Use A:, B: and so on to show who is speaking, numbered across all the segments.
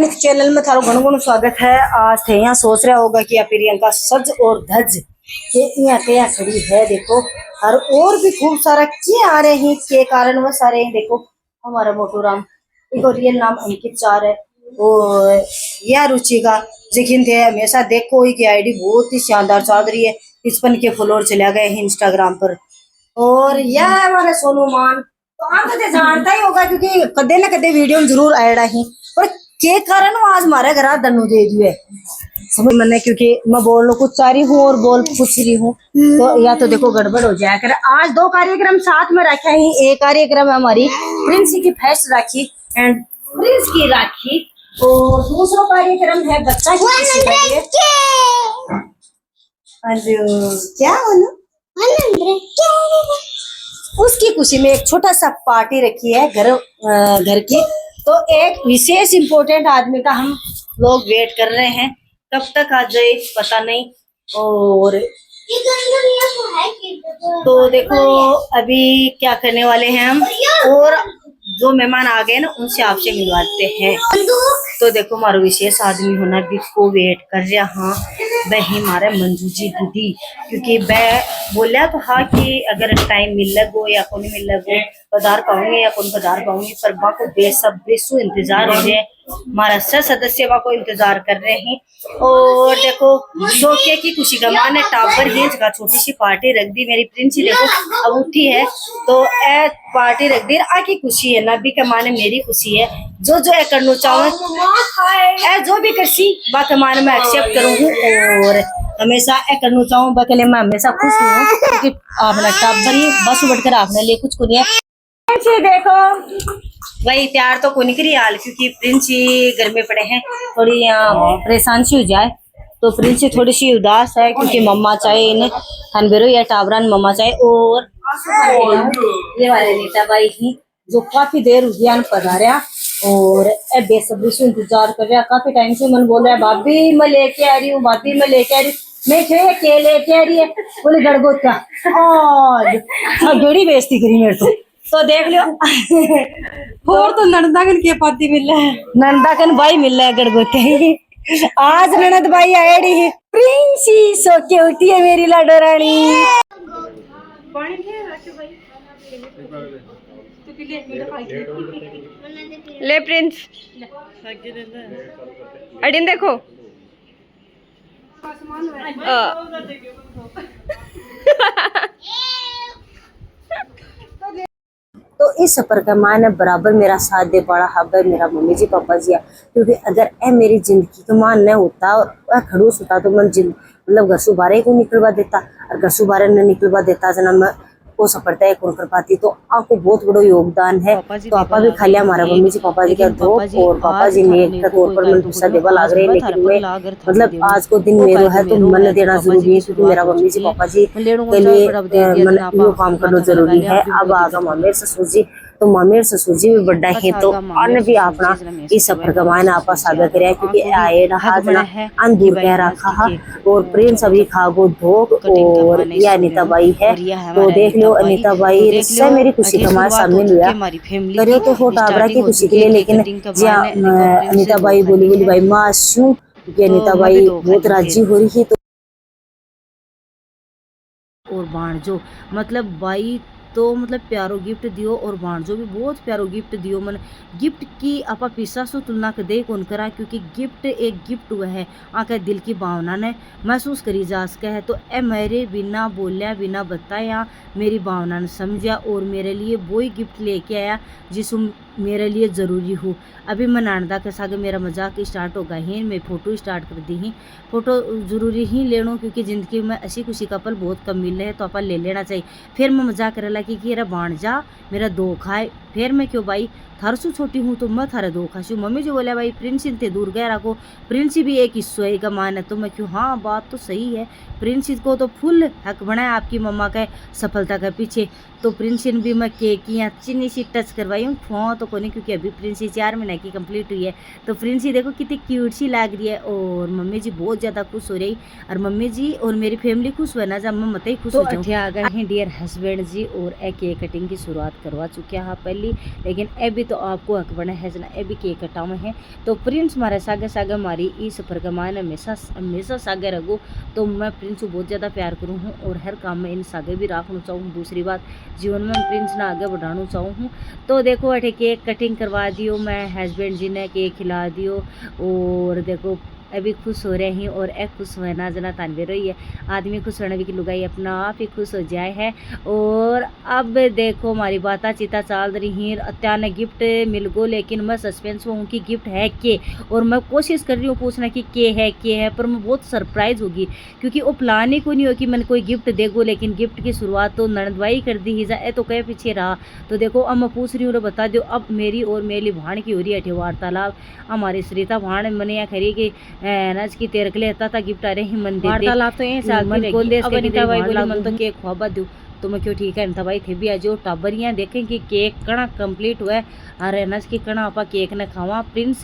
A: Channel में थारो घणो स्वागत है। आज थे यहाँ सोच रहा होगा कि प्रियंका सज और धज के यहाँ क्या खड़ी है। देखो और भी खूब सारा क्या आ रहे हैं के कारण वो सारे हैं। देखो हमारा मोटू राम, इनको रियल नाम अंकित चार है और यह रुचि का जिन थे हमेशा देखो की आईडी बहुत ही शानदार चल रही है। 55 के फॉलोअर चले गए हैं इंस्टाग्राम पर। और यह हमारा सोनू मान तो आप तो जानता ही होगा क्योंकि कदे न कदे वीडियो में जरूर आएगा ही। पर के कारण वो आज हमारे घर दन्नू दे दिए समझ मैंने, क्योंकि मैं बोल कुछ चाह रही हूँ और बोल कुछ रही हूँ तो या तो देखो गड़बड़ हो जाए कर। आज दो कार्यक्रम साथ में रखे हैं। एक कार्यक्रम हमारी प्रिंस की फेस्ट राखी एंड प्रिंस की राखी और दूसरा कार्यक्रम है बच्चा की खुशी के लिए। क्या बोलूं उसकी खुशी में एक छोटा सा पार्टी रखी है घर की। तो एक विशेष इम्पोर्टेंट आदमी का हम लोग वेट कर रहे हैं, कब तक आ जाए पता नहीं। और तो देखो अभी क्या करने वाले हैं हम, और जो मेहमान आ गए ना उनसे आपसे मिलवाते हैं। तो देखो हमारा विशेष आदमी होना भी को वेट कर रहा। हाँ वह हमारे मंजू जी दीदी, क्योंकि वह बोला तो हाँ कि अगर टाइम मिल लगो या कौन मिल लगो पधार पाऊंगे या कौन पधार पाऊंगी, पर बा को बेसब्री इंतजार हो रहे हैं। हमारा सदस्य बा को इंतजार कर रहे हैं। और देखो धोखे की खुशी का मान टाबर ही जगह छोटी सी पार्टी रख दी। मेरी प्रिंसी देखो अब उठी है तो ए पार्टी रख दी। आकी खुशी है नबी का माने मेरी खुशी है। जो ए करना चाहूँ ए जो भी करसी बा के माने मैं एक्सेप्ट करूँगी और हमेशा ए करना चाहूँ बा के लिए मैं हमेशा खुश हूँ, क्योंकि आपने टाबर ही बस उठकर आपने लिए कुछ को देखो भाई प्यार तो कोई करी हाल, क्योंकि प्रिंस ही घर में पड़े हैं। थोड़ी परेशान सी हो जाए तो प्रिंस थोड़ी सी उदास है, क्योंकि मम्मा चाहे इन्हें थनबेरो या टावरान मम्मा चाहे। और ये वाले नीता भाई ही जो काफी देर उद्यान पधारा और बेसब्री से इंतजार कर रहा। काफी टाइम से मन बोल रहा है भाभी मैं लेके आ रही हूँ, भाभी मैं लेके आ रही हूँ। मैं क्यों के लेके आ रही है बोले गड़गोत का और जोड़ी बेइज्जती करी मेरे तो देख लो। और तो नंदाकन के पाती मिल रहा है, नंदाकन भाई मिल रहा है गड़गोते। आज ननद भाई आएड़ी है। प्रिंसी सो के उठी है मेरी लाडोरानी।
B: ले प्रिंस अडिन देखो
A: तो इस सफर का मान बराबर मेरा साथ दे पड़ा हब मेरा मम्मी जी पापा जी। क्योंकि अगर ए मेरी जिंदगी का मान न होता और खड़ूस होता तो मन मतलब घर से बाहर को निकलवा देता, और घर से बाहर न निकलवा देता जना मैं वो सफर तय कौन कर पाती। तो आपको बहुत बड़ा योगदान है। तो पापा भी खा लिया हमारा मम्मी जी पापा जी का दो, और पापा जी ने एक तौर पर मन गुस्सा देवा लाग रहे हैं। लेकिन मैं मतलब आज को दिन मेरो है तो मन देना जरूरी है, क्योंकि मेरा मम्मी जी पापा जी के लिए मन यो काम करना जरूरी है। अब आगा मामेर ससुर जी तो मामेर ससुर जी भी बड़ा है, तो अन्य भी अपना इस सफर का मायना आपा साबित करे, क्योंकि आए रहा अंदूर कह रखा और प्रेम सभी खागो धोख। और यह अनिता बाई है तो देख लो अनिता बाई से मेरी खुशी का मार सामने लिया करे तो हो टाबरा की खुशी के लिए। लेकिन अनिता बाई बोली भाई माशू, क्योंकि अनिता बाई बहुत राजी हो रही है। तो और बाणजो मतलब बाई तो मतलब प्यारो गिफ्ट दियो और बाणजो भी बहुत प्यारो गिफ्ट दियो। मन गिफ्ट की आपा पिसा सो तुलना के दे कौन करा, क्योंकि गिफ्ट एक गिफ्ट हुआ है आके दिल की भावना ने महसूस करी जा सके है। तो ए मेरे बिना बोलिया बिना बताया मेरी भावना ने समझा और मेरे लिए वही गिफ्ट लेके आया जिसको मेरे लिए ज़रूरी हो। अभी मैं नानदा के साथ मेरा मजाक स्टार्ट होगा ही, मैं फ़ोटो स्टार्ट कर दी ही। फ़ोटो ज़रूरी ही ले लूँ, क्योंकि ज़िंदगी में ऐसी खुशी का पल बहुत कम मिल रहे हैं, तो अपन ले लेना चाहिए। फिर मैं मजाक कर रहा कि मेरा बाण जा मेरा दो खाए। फिर मैं क्यों भाई थारसू छोटी हूँ तो मैं थारे दो खासी। मम्मी जो बोला भाई प्रिंसी ते दूर गए रखो, प्रिंसी भी एक हिस्सा है का मान है। तो मैं क्यों हाँ बात तो सही है, प्रिंसी को तो फुल हक बनाया आपकी मम्मा के सफलता के पीछे। तो प्रिंसी भी मैं केक यहाँ चिन्नी सी टच करवाई हूँ फों तो कोनी, क्योंकि अभी प्रिंसी 4 महीने की कंप्लीट हुई है। तो प्रिंसी देखो कितनी क्यूट सी लग रही है और मम्मी जी बहुत ज़्यादा खुश हो रही। और मम्मी जी और मेरी फैमिली खुश हुआ ना जब मैं मत ही खुश हो जाऊँ। आ गए हैं डियर हस्बैंड जी और और ए केक कटिंग की शुरुआत करवा चुके हैं पहली, लेकिन अभी तो आपको हक बना है जना अभी केक कटाव है। तो प्रिंस मारे सागे सागे हमारी इस सफर का मान हमेशा हमेशा सागे रखो। तो मैं प्रिंस को बहुत ज़्यादा प्यार करूँ हूँ और हर काम में इन सागे भी रखना चाहूँ। दूसरी बात जीवन में प्रिंस ना आगे बढ़ाना चाहूँ हूँ। तो देखो अठे केक कटिंग करवा दियो, मैं हस्बैंड जी ने केक खिला दियो और देखो अभी खुश हो रहे हैं। और एक खुश होना जना तानवे रही है, आदमी खुश होने की लुगाई अपना आप ही खुश हो जाए है। और अब देखो हमारी बाता चीता चल रही है, अत्यान गिफ्ट मिल गो, लेकिन मैं सस्पेंस में हूँ कि गिफ्ट है के, और मैं कोशिश कर रही हूँ पूछना कि के है, पर मैं बहुत सरप्राइज होगी क्योंकि वो प्लान ही कोई नहीं हो कि मैंने कोई गिफ्ट देगो। लेकिन गिफ्ट की शुरुआत तो ननदवाई कर दी ही जाए तो कह पीछे रहा। तो देखो अब मैं पूछ रही हूँ बता दो, अब मेरी और मेरी भाण की हो रही है वार्तालाप। हमारी सरिता भाण मैंने यहाँ खरी कि नज की तेरे के लिए था गिफ्ट आ रहे ही मन दे वार्तालाप तो यही साल मन कौन देश के किता भाई बोली मन तो केक खवा दूं। तो मैं क्यों ठीक है था भाई थे भी आज टाबरियाँ देखें कि केक कणा कंप्लीट हुआ है। अरे नज की कणा आपा केक ने खावा, प्रिंस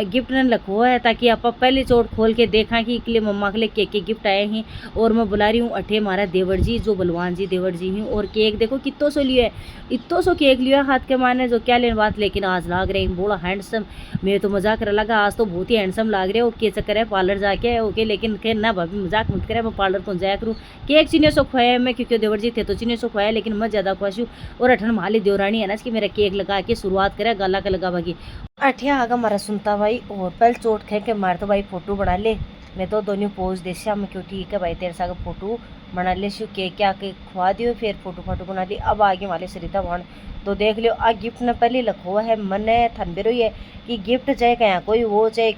A: गिफ्ट ने लखो है ताकि आप पहले चोट खोल के देखा कि के लिए मम्मा के लिए केक के गिफ्ट आए हैं। और मैं बुला रही हूँ अठे हमारा देवर जी जो बलवान जी देवर जी हैं। और केक देखो कितो सो लिया है, इतो सो केक लिया हाथ के माने जो क्या लेने बात, लेकिन आज लाग रहे हैं बड़ा हैंडसम। मेरे तो मजाक कर लगा आज तो बहुत ही हैंडसम लाग रहे हो। के चक्कर है पार्लर जाके ओके, लेकिन खैर ना भाभी मजाक मत करे, मैं पार्लर को जाया करूँ। केक चीने सो खुआया मैं क्योंकि देवर जी थे तो चीने सो खुआया, लेकिन मैं ज़्यादा खुश हूँ। और अठन माली देवरानी है ना कि मेरा केक लगा के शुरुआत करे गाला का लगा भागी अठिया आगा मारा सुनता भाई। और पहले चोट खे के मार तो भाई फोटो बना ले, मैं तो दोनों पोज दे मैं क्यों ठीक है भाई तेरे साथ फोटो बना ले शू केक क्या के खुआ दियो, फिर फोटो फोटो बना ली। अब आगे वाले सरिता भाण तो देख लियो आ गिफ्ट ने पहले लखो है मने थनबेरो है कि गिफ्ट चाहे क्या कोई वो चाहे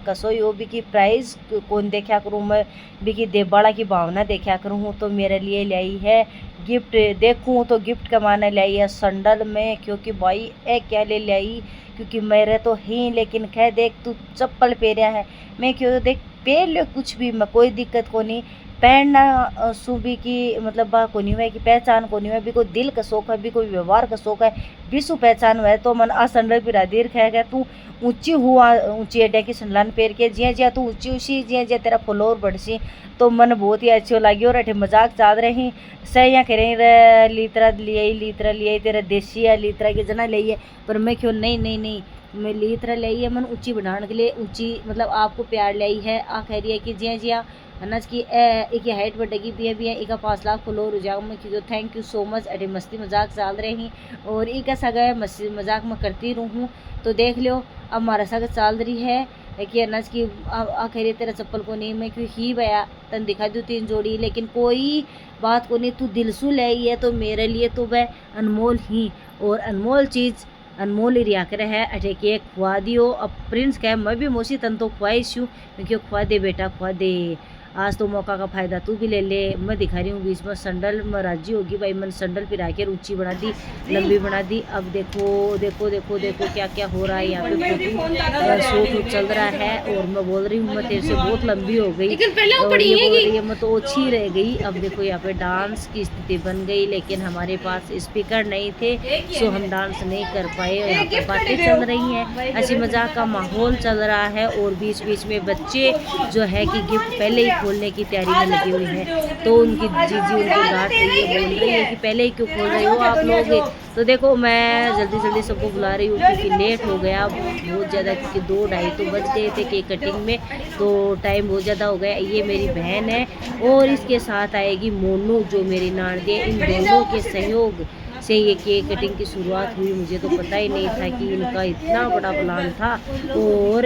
A: कसोई हो भी की प्राइस कौन देखा करूँ मैं भी की देबाड़ा की भावना देखा करूँ। तो मेरे लिए लाई है गिफ्ट, देखूँ तो गिफ्ट का माना लाई है संडल में, क्योंकि भाई ए क्या ले लाई क्योंकि मेरे तो ही, लेकिन कह देख तू चप्पल पहरिया है मैं क्यों देख पहन लो कुछ भी मैं कोई दिक्कत को नहीं पहनना सूबी की मतलब बा को नहीं हुआ कि पहचान को नहीं हुआ भी कोई दिल का शौक है भी कोई व्यवहार का शौक है विश्व पहचान हुआ है। तो मन आ संडल पिरा दीर खा गया तू ऊंची हुआ ऊंची अड्डा की संडलान पैर के जिया जिया तू ऊंची ऊंची जिया जिया तेरा फ्लोर बढ़सी। तो मन बहुत ही अच्छी लगी। और अठे मजाक चाल रही सही करें लीतरा लिए तेरा देसी है लीतरा के जना ले है, पर मैं क्यों नहीं मैं लीतरा लाई है मन ऊंची बढ़ाने के लिए ऊंची मतलब आपको प्यार लाई है आ कह रही है कि जिया जिया अनाज की एक हाइट बढ़ेगी भी है एक 5 लाख फ्लोर हो जाऊँ मैं क्योंकि थैंक यू सो मच। अरे मस्ती मजाक चल रहे हैं और एक सगा मस्ती मजाक मैं करती रहूँ। तो देख लो अब हमारा सगा चल रही है कि अनाज की आखिर तेरा चप्पल को नहीं मैं क्यों ही भया तन दिखा दूँ 3 जोड़ी, लेकिन कोई बात को नहीं तू दिल सु ले है तो मेरे लिए तो वह अनमोल ही और अनमोल चीज़ अनमोल रिया कर है। अठे केक खुआ दियो। अब प्रिंस कहे मैं भी मोसी तन तो खुआइश हूँ मैं क्यों खुआ दे बेटा खुआ दे, आज तो मौका का फ़ायदा तू भी ले ले। मैं दिखा रही हूँ बीच में संडल में राजी होगी भाई मैंने संडल पिरा के ऊंची बना दी लंबी बना दी। अब देखो देखो देखो देखो क्या क्या हो रहा है यहाँ पे शूट चल रहा है और मैं बोल रही हूँ मैं तेरे से बहुत लंबी हो गई और ये बोल रही है मैं तो ओछी रह गई। अब देखो यहाँ पे डांस की स्थिति बन गई, लेकिन हमारे पास स्पीकर नहीं थे सो हम डांस नहीं कर पाए। यहाँ पर बातें चल रही हैं, हंसी मजाक का माहौल चल रहा है और बीच बीच में बच्चे जो है कि गिफ्ट पहले ही खोलने की तैयारी में लगी हुई है। तो उनकी जीजी उनको डांट रही है बोल रही है कि पहले ही क्यों खोल रहे हो आप लोग। तो देखो मैं जल्दी जल्दी सबको बुला रही हूँ क्योंकि लेट हो गया बहुत ज़्यादा, क्योंकि 2-2:30 तो बज गए थे केक कटिंग में तो टाइम बहुत ज़्यादा हो गया। ये मेरी बहन है और इसके साथ आएगी मोनू जो मेरी नानदी है। इन दोनों के सहयोग से ये केक कटिंग की शुरुआत हुई। मुझे तो पता ही नहीं था कि इनका इतना बड़ा प्लान था और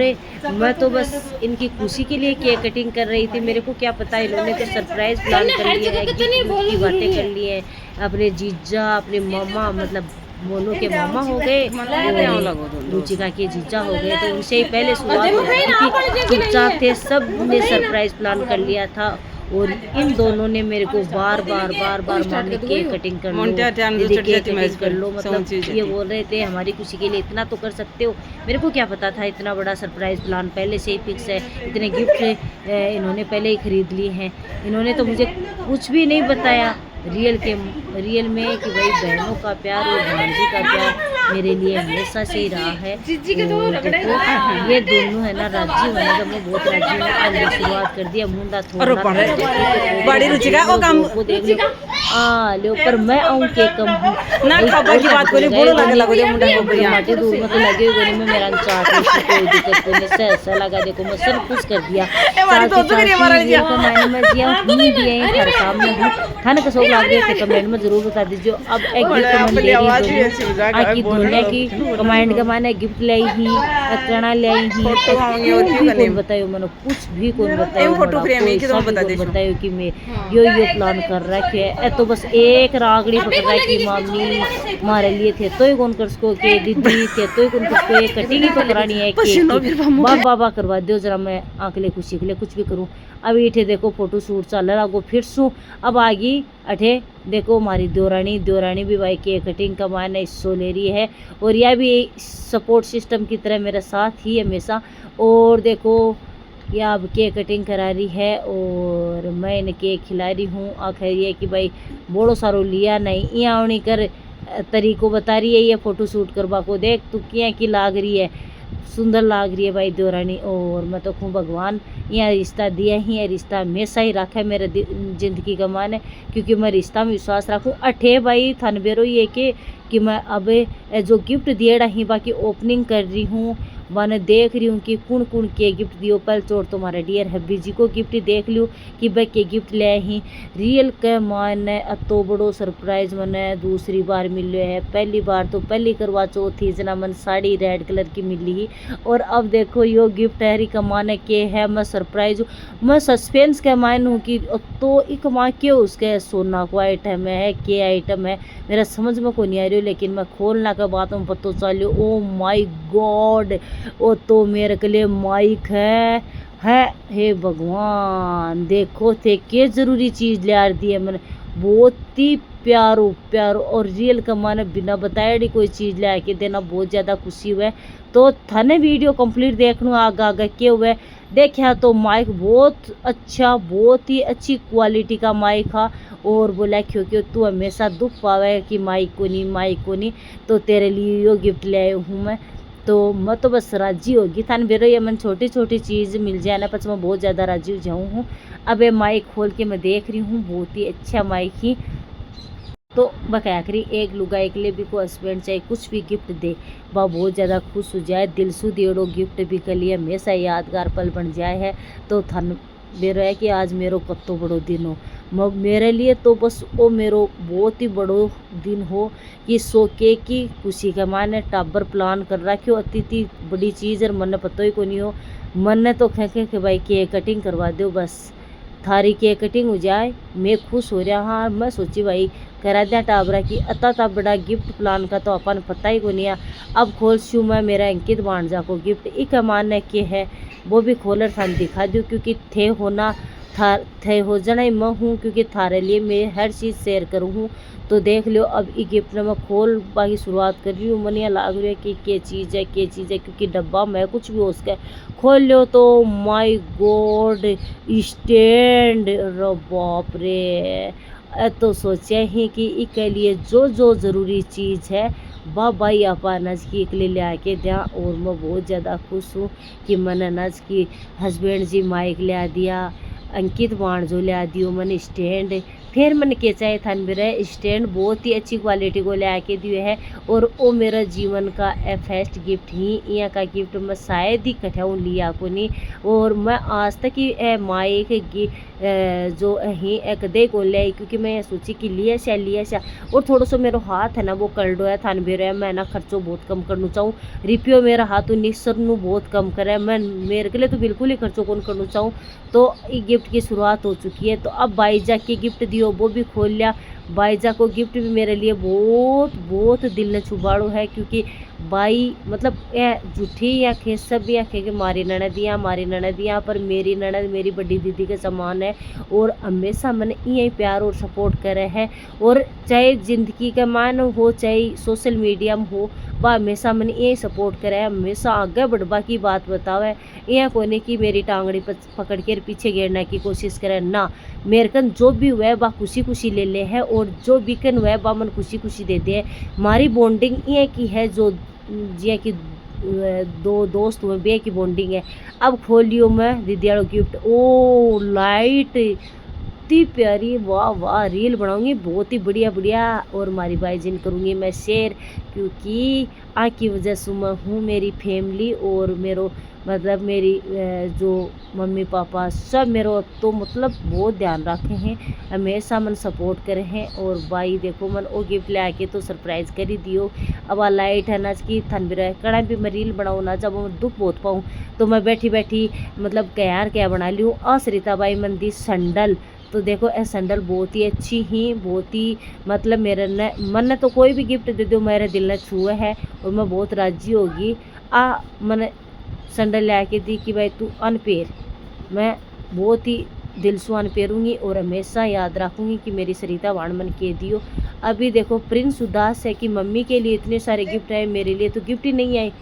A: मैं तो बस इनकी खुशी के लिए केक कटिंग कर रही थी। मेरे को क्या पता इन्होंने तो सरप्राइज प्लान कर लिया है, गिफ्ट की बातें कर ली है। अपने जीजा अपने मामा मतलब मोनू के मामा हो गए, रुचिका के जीजा हो गए, तो उनसे ही पहले शुरुआत हो गई थी। चुपचाप थे, सब ने सरप्राइज प्लान कर लिया था और इन दोनों ने मेरे को बार बार मांगे केक कटिंग कर लो दीदी केक कटिंग कर लो। मतलब ये बोल रहे थे हमारी खुशी के लिए इतना तो कर सकते हो। मेरे को क्या पता था इतना बड़ा सरप्राइज प्लान पहले से ही फिक्स है, इतने गिफ्ट इन्होंने पहले ही खरीद लिए हैं। इन्होंने तो मुझे कुछ भी नहीं बताया रियल में कि भाई बहनों का प्यार और भांजी का प्यार मेरे लिए हमेशा से ही रहा है। तो ये दोनों है ना राजी होने का मैं बहुत राजी हूँ। आज शुरुआत कर दिया मुंडा थोड़ा बड़ी रुचिका को देख लो
C: आ लो पर मैं आऊं के कम हूं
D: ना खबर की बात करी बोलो लगे लगो जे मुंडा को बढ़िया
C: माटी दूर में तो लगे हुए नहीं, मैं मेरा चाट में कोई दिक्कत नहीं से ऐसा लगा। देखो मैं सब कुछ कर दिया
D: हमारी तो तो करिए हमारा जी
C: तो मैंने मैं दिया हूं भी है हर काम में हूं। थाने का शौक लाग गया थे कमेंट में जरूर बता दीजिए। अब एक गिफ्ट मैं ले रही हूं आकी दुनिया की कमेंट का माने गिफ्ट लाई ही कणा लाई ही कौन बतायो मैंने कुछ भी कौन बतायो
D: फोटो फ्रेम है कि तुम बता दे
C: बतायो कि मैं यो प्लान कर रखे है। तो बस एक रागड़ी पकड़ रहा है कि मामी हमारे लिए थे तो ही कौन कर सको के दीदी थे तो ही कौन कर सको ये कटिंग ही तो करानी है कि बाबा करवा दो जरा मैं आंख ले खुशी के लिए कुछ भी करूं। अब इठे देखो फोटो शूट चल रहा गो फिर सू अब आगी अठे देखो हमारी देवरानी भी भाई केक कटिंग का मान हिस्सों ले रही है और यह भी सपोर्ट सिस्टम की तरह मेरे साथ ही हमेशा। और देखो यह अब केक कटिंग करा रही है और मैं इन्हें केक खिला रही हूँ। आखिर ये कि भाई बोलो सारो लिया नहीं यहाँ आनी कर तरीको बता रही है ये फोटो शूट करवा को देख तू क्या की लाग रही है सुंदर लाग रही है भाई देवरानी। और मैं तो खूब भगवान यहाँ रिश्ता दिया ही है रिश्ता हमेशा ही रखा है मेरे जिंदगी का मान है क्योंकि मैं रिश्ता में विश्वास रखूँ। अठे भाई थान बेरो ये कि मैं अब जो गिफ्ट दिएड़ा ही बाकी ओपनिंग कर रही हूँ मैंने देख रही हूँ कि कौन कौन के गिफ्ट दियो। पहले चोट तुम्हारे डियर हब्बी जी को गिफ्ट देख लियो कि भाई के गिफ्ट ले ही रियल के माने अतो बड़ो सरप्राइज मैंने दूसरी बार मिल है। पहली बार तो पहली करवा चौथ थी जना मन साड़ी रेड कलर की मिली ही और अब देखो यो गिफ्ट हरी कमाने के है। मैं सरप्राइज हूँ मैं सस्पेंस के मान हूँ कि तो एक माँ के उसके सोना को आइटम है के आइटम है मेरा समझ में को नहीं आ रही लेकिन मैं खोलना के बाद में पता चलो ओ माई गॉड वो तो मेरे के लिए माइक है हे भगवान देखो थे के जरूरी चीज ले आ दी है मैंने बहुत ही प्यारो और रियल का माने बिना बताए कोई चीज ले आके देना बहुत ज़्यादा खुशी हुआ। तो थाने वीडियो कंप्लीट देखना आगे के हुए देखा तो माइक बहुत अच्छा बहुत ही अच्छी क्वालिटी का माइक था और बोला क्योंकि तू हमेशा दुख पावे कि माइक को नहीं तो तेरे लिए यो गिफ्ट ले आई हूँ मैं। तो मैं तो बस राजी होगी थान बेरो ये मन छोटी छोटी चीज़ मिल जाए ना पच मैं बहुत ज़्यादा राजी हो जाऊँ हूँ। अब ये माइक खोल के मैं देख रही हूँ बहुत ही अच्छा माइक ही तो बकाया करी एक लुगाई के लिए भी को हस्बैंड चाहे कुछ भी गिफ्ट दे वह बहुत ज़्यादा खुश हो जाए दिल सु दियोड़ो गिफ्ट भी के लिए हमेशा यादगार पल बन जाए है। तो थान बेरो है कि आज मेरो कत्तो बड़ो दिन हो मेरे लिए तो बस वो मेरो बहुत ही बड़ो दिन हो कि सोके की खुशी का माने टाबर प्लान कर रहा क्यों अतिथि बड़ी चीज़ और मन पता ही को नहीं हो मन ने तो खेखे कि भाई केक कटिंग करवा दो बस थारी केक कटिंग हो जाए मैं खुश हो रहा। हाँ मैं सोची भाई करा दिया टाबरा की अता बड़ा गिफ्ट प्लान का तो अपन पता ही को नहीं है। अब खोल शू मैं मेरा अंकित भांजा को गिफ्ट एक मानने के है वो भी खोलर थान दिखा दूँ क्योंकि थे होना थे हो जाना ही मैं हूँ क्योंकि थारे लिए मैं हर चीज़ शेयर करूँ हूँ। तो देख लो अब ये गिफ्ट में मैं खोल बाकी शुरुआत कर रही हूँ मन यहाँ लाग रही है कि के चीज़ है क्योंकि डब्बा में कुछ भी हो उसका खोल लो तो माय गॉड स्टैंड बाप रे तो सोचा ही कि इसके लिए जो ज़रूरी चीज़ है बाबा ही आपा नज की एक ले आके दिया। और मैं बहुत ज़्यादा खुश हूँ कि मैंने नज की हस्बैंड जी माइक ले दिया अंकित बाण जो ले दियो मैंने स्टैंड फिर मैंने के चाहे था मेरा स्टैंड बहुत ही अच्छी क्वालिटी को ले आके दिए है और वो मेरा जीवन का फर्स्ट गिफ्ट ही यहाँ का गिफ्ट मैं शायद ही कठाऊँ लिया को नहीं। और मैं आज तक ही माइक जो ही एक दे को ले क्योंकि मैं सोची कि लिया सा और थोड़ा सा मेरा हाथ है ना वो कल्डो है थान भी रहा मैं ना खर्चो बहुत कम करना चाहूँ रिपियो मेरा हाथ निसर बहुत कम करे मैं मेरे के लिए तो बिल्कुल ही खर्चो कौन करना चाहूँ। तो ये गिफ्ट की शुरुआत हो चुकी है। तो अब बाईजा की गिफ्ट दियो वो भी खोल लिया। बाईजा को गिफ्ट भी मेरे लिए बहुत दिल ने छुबाड़ो है क्योंकि बाई मतलब जूठी या खे सब या खे के मारी ननदियाँ पर मेरी ननद मेरी बड़ी दीदी के समान है और हमेशा मैंने यही प्यार और सपोर्ट करे है। और चाहे ज़िंदगी का मान हो चाहे सोशल मीडिया में हो वह हमेशा मैंने यही सपोर्ट करे है हमेशा आगे बढ़वा की बात बतावे यहाँ कोने की मेरी टांगड़ी पकड़ के पीछे गिरने की कोशिश करे ना मेरे कन जो भी हुआ है वह खुशी ले ले है और जो बिकन हुआ है वह मन खुशी दे दे। हमारी बॉन्डिंग ये की है जो जिया कि दो दोस्त हुए बे की बॉन्डिंग है। अब खोलियो मैं दीदी वालों गिफ्ट ओ लाइट ही प्यारी वाह वाह रील बनाऊंगी बहुत ही बढ़िया बढ़िया, और हमारी भाई जिन करूँगी मैं शेयर, क्योंकि आपकी वजह से मैं हूँ मेरी फैमिली और मेरो मतलब मेरी जो मम्मी पापा सब मेरो तो मतलब बहुत ध्यान रखे हैं, हमेशा मन सपोर्ट करे हैं। और भाई देखो मन वो गिफ्ट ले आके तो सरप्राइज़ कर ही दियो। अब लाइट है ना कि थन भी रहे कड़ा भी मैं रील बनाऊँ ना, जब मैं दुख बहुत पाऊँ तो मैं बैठी बैठी मतलब क्या बना ली हूँ असरिता बाई मंदी संडल। तो देखो ये सैंडल बहुत ही अच्छी ही, बहुत ही मतलब मेरे ने मन ने तो कोई भी गिफ्ट दे दो मेरे दिल ने छुए है और मैं बहुत राजी होगी। मैंने सैंडल ले आके दी कि भाई तू अनपेर, मैं बहुत ही दिल से अनपेरूँगी और हमेशा याद रखूँगी कि मेरी सरिता वाण मन के दियो। अभी देखो प्रिंस उदास है कि मम्मी के लिए इतने सारे गिफ्ट आए, मेरे लिए तो गिफ्ट ही नहीं आए।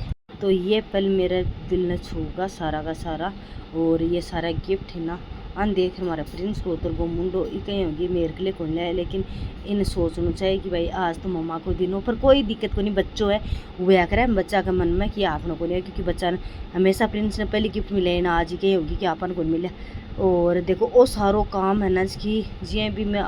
C: तो ये पल मेरा दिल ने छूगा सारा का सारा, और ये सारा गिफ्ट है ना अन देख हमारा प्रिंस को उतर वो मुंडो कहीं होगी मेरे के लिए कौन लाए, लेकिन इन सोचना चाहिए कि भाई आज तो मम्मा को दिनों पर कोई दिक्कत को नहीं, बच्चों है वो या करे बच्चा के मन में कि आपने को नहीं, क्योंकि बच्चा ने हमेशा प्रिंस ने पहले गिफ्ट मिले ना, आज ही कहीं होगी कि आपन को मिले। और देखो वो सारो काम है ना कि जिए भी मैं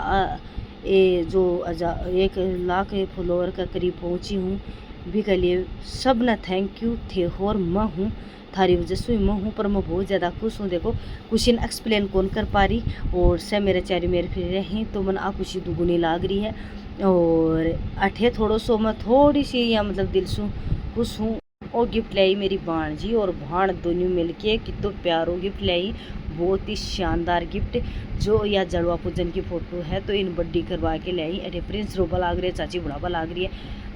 C: ये जो 1 लाख फॉलोअर का करीब पहुँची हूँ भी के लिए सब ना थैंक यू थे, और मैं हूँ थारी वजह से मैं हूँ, पर मैं बहुत ज़्यादा खुश हूँ। देखो खुशी एक्सप्लेन कौन कर पा रही, और से मेरे चेहरे मेरे फिर रही तो मन आ खुशी दुगुनी लाग रही है। और अठे थोड़ो सो मैं थोड़ी सी या मतलब दिल से खुश हूँ। और गिफ्ट लाई मेरी भाण जी और भाण दोनों मिलके कितो प्यारो गिफ्ट लाई, बहुत ही शानदार गिफ्ट जो या जड़वा पूजन की फ़ोटो है तो इन बड्डी करवा के लाई। अरे प्रिंस रोबा लाग रही है, चाची बुढ़ावा लाग रही है,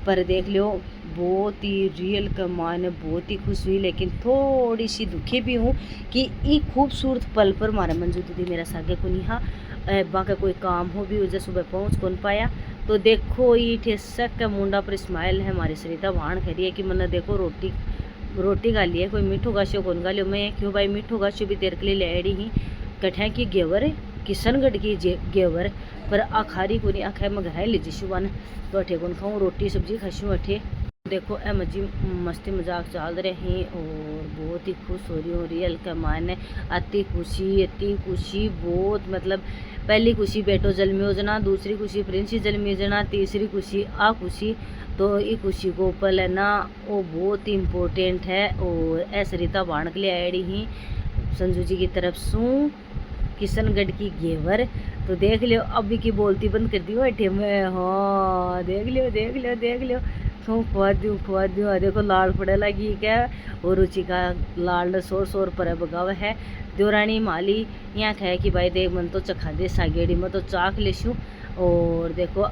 C: पर देख लो बहुत ही रियल का मायने बहुत ही खुश हुई, लेकिन थोड़ी सी दुखी भी हूँ कि ये खूबसूरत पल पर मारा मंजू दीदी मेरा सागे को नहीं बाका कोई काम हो भी वजह सुबह पहुँच कौन पाया। तो देखो ये ठेसक का मुंडा पर स्माइल है हमारी सरिता वाण करी है कि मैंने देखो रोटी खा ली है, कोई मीठो गाशो कौन गा लियो, मैं क्यों भाई मीठो गाशो भी तेरे के लिए ले रही ही कठा की गेवर किशनगढ़ की गेवर पर आखारी को नहीं आखा मैं घर लीजिए शुभान तो अठे कौन खाऊँ रोटी सब्जी खाशूँ अठे। देखो ए मजी मस्ती मजाक चल रहे हैं और बहुत ही खुश हो रही हूँ रियल का मायने अति खुशी बहुत मतलब पहली खुशी बेटो जन्मी योजना, दूसरी खुशी प्रिंसी जन्मी योजना, तीसरी खुशी आ खुशी। तो ये खुशी को पल है ना वो बहुत ही इम्पोर्टेंट है। और ए सरिता वाण के लिए आई ही संजू जी की तरफ सू किशनगढ़ की घेवर। तो देख लियो अभी की बोलती बंद कर दी बैठे में, हाँ देख लियो खुआ दूँ देखो लाल पड़े लगी क्या। और रुचि का लाल शोर पर बगाव है देवरानी माली यहाँ कहे कि भाई देख मन तो चखा दे सागेड़ी में तो चाक लेशूँ। और देखो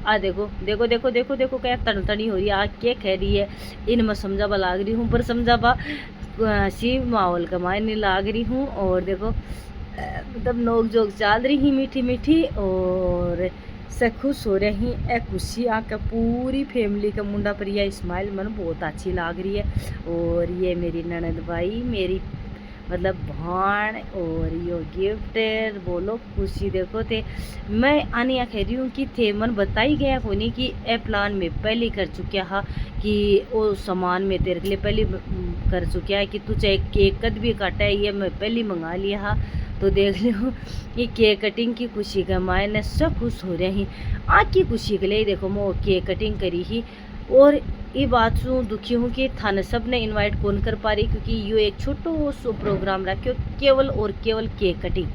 C: देखो क्या तड़तड़ी हो रही है, क्या कह रही है इन मैं समझावा लाग रही हूँ, पर समझावा सी माहौल का मायने लाग रही हूँ। और देखो मतलब नोक जोक चल रही ही मीठी और से खुश हो रही ए खुशी आके पूरी फैमिली का मुंडा पर यह स्माइल मन बहुत अच्छी लाग रही है। और ये मेरी ननद भाई मेरी मतलब भाण और यो गिफ्ट बोलो खुशी देखो थे मैं आने कह रही हूँ कि थे मन बताई गया को नहीं कि ए प्लान में पहले कर चुका है कि वो सामान में तेरे के लिए पहले कर चुका है कि तू चाहे केक कद भी काटा है ये मैं पहले मंगा लिया है। तो देख लो ये केक कटिंग की खुशी का मायने सब खुश हो रहे हैं आज की खुशी के लिए। देखो मैं केक कटिंग करी ही और ये बात से दुखी हूँ कि थाने सब ने इनवाइट कौन कर पा रही, क्योंकि यो एक छोटो सो प्रोग्राम रखियो केवल और केवल केक कटिंग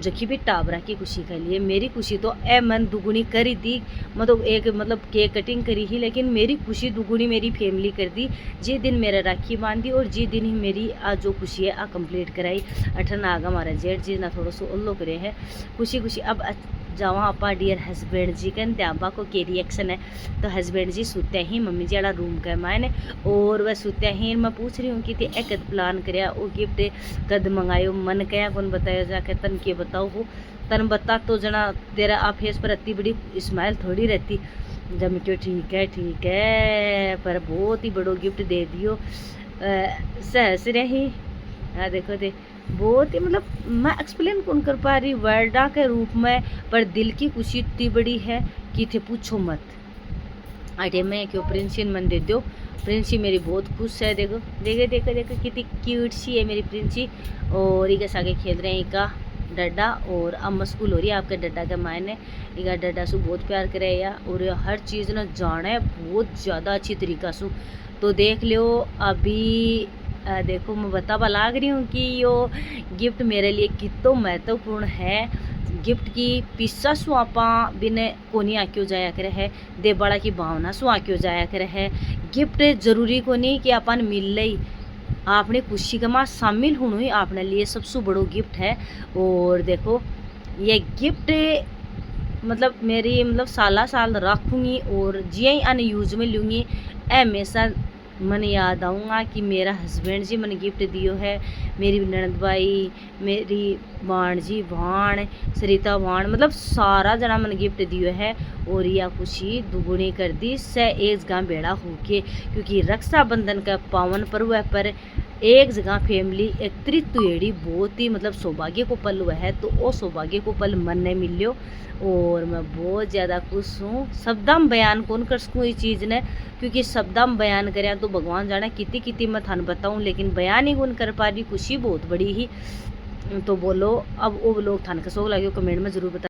C: जखी भी टाबरा की खुशी के लिए। मेरी खुशी तो ए मन दुगुनी करी दी मतलब एक मतलब केक कटिंग करी ही, लेकिन मेरी खुशी दुगुनी मेरी फैमिली कर दी जी दिन मेरा राखी बांधी और जी दिन ही मेरी आज जो खुशी है आ कंप्लीट कराई। अठन आगा हमारा जेठ जी ना थोड़ा सो उल्लो करे है खुशी। अब जावा आपा डियर हस्बैंड जी कन त्याबा को के रिएक्शन है। तो हस्बैंड जी सुते ही मम्मी जी आड़ा रूम का मायने और वह सुते ही मैं पूछ रही हूँ कि ते कद प्लान कराया वो गिफ्ट कद मंगायो मन कया कौन बताया जाके तन के बताओ हो तन बता तो जना तेरा आ फेस पर इतनी बड़ी स्माइल थोड़ी रहती। जब मैं क्यों ठीक है पर बहुत ही बड़ो गिफ्ट दे दियो सहस रही। हाँ देखो बहुत ही मतलब मैं एक्सप्लेन कौन कर पा रही वर्डा के रूप में, पर दिल की खुशी इतनी बड़ी है कि थे पूछो मत। अरे मैं क्यों प्रिंसी मन दे दो, प्रिंसी मेरी बहुत खुश है। देखो कितनी क्यूट सी है मेरी प्रिंसी। और ये आगे खेल रहे हैं का डड्डा और अम्मा स्कूल हो रही है आपके डड्डा के मायने इका डड्डा सु बहुत प्यार करे या और ये हर चीज़ ना जाने बहुत ज़्यादा अच्छी तरीका सु। तो देख लो अभी देखो मैं बतावा लाग रही हूँ कि यो गिफ्ट मेरे लिए कितना महत्वपूर्ण है। गिफ्ट की पिस्सा सु आपा बिने कोनी आक्यो जाया करे है दे बड़ा की भावना सु आक्यो जाया करे है। गिफ्ट जरूरी कोनी कि अपन मिल लई आपने खुशी का माँ शामिल होना ही आपने लिए सबसे बड़ो गिफ्ट है। और देखो ये गिफ्ट मतलब मेरी मतलब साला साल रखूँगी और जिया ही अन यूज में लूँगी हमेशा मन याद आऊँगा कि मेरा हस्बैंड जी मैंने गिफ्ट दियो है। मेरी ननद भाई मेरी भाण जी भाण सरिता भाण मतलब सारा जना मैंने गिफ्ट दियो है। और यह खुशी दुगुनी कर दी से एक जगह बेड़ा होके क्योंकि रक्षाबंधन का पावन पर्व है पर एक जगह फैमिली एकत्रित हुएड़ी बहुत ही मतलब सौभाग्य को पल हुआ है। तो वो सौभाग्य को पल मन ने मिलियो और मैं बहुत ज़्यादा खुश हूँ। शब्दम बयान कौन कर सकूँ इस चीज़ ने क्योंकि शब्दम बयान करें तो भगवान जाने कितनी मैं थान बताऊँ लेकिन बयान ही कौन कर पा रही। खुशी बहुत बड़ी ही। तो बोलो अब वो लोग थान का शौक लगे कमेंट में ज़रूर बता।